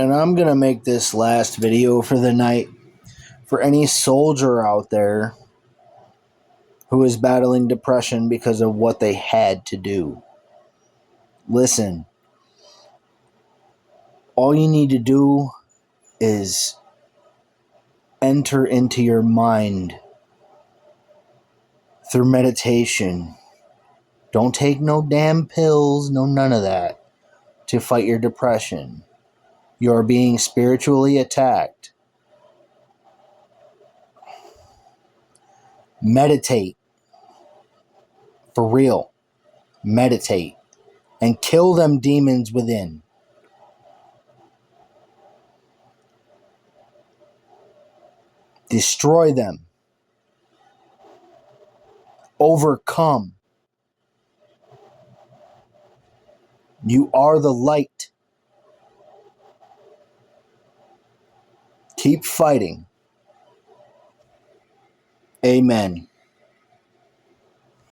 And I'm going to make this last video for the night for any soldier out there who is battling depression because of what they had to do. Listen, all you need to do is enter into your mind through meditation. Don't take no damn pills, no none of that to fight your depression. You're being spiritually attacked. Meditate. For real. Meditate. And kill them demons within. Destroy them. Overcome. You are the light. Keep fighting. Amen.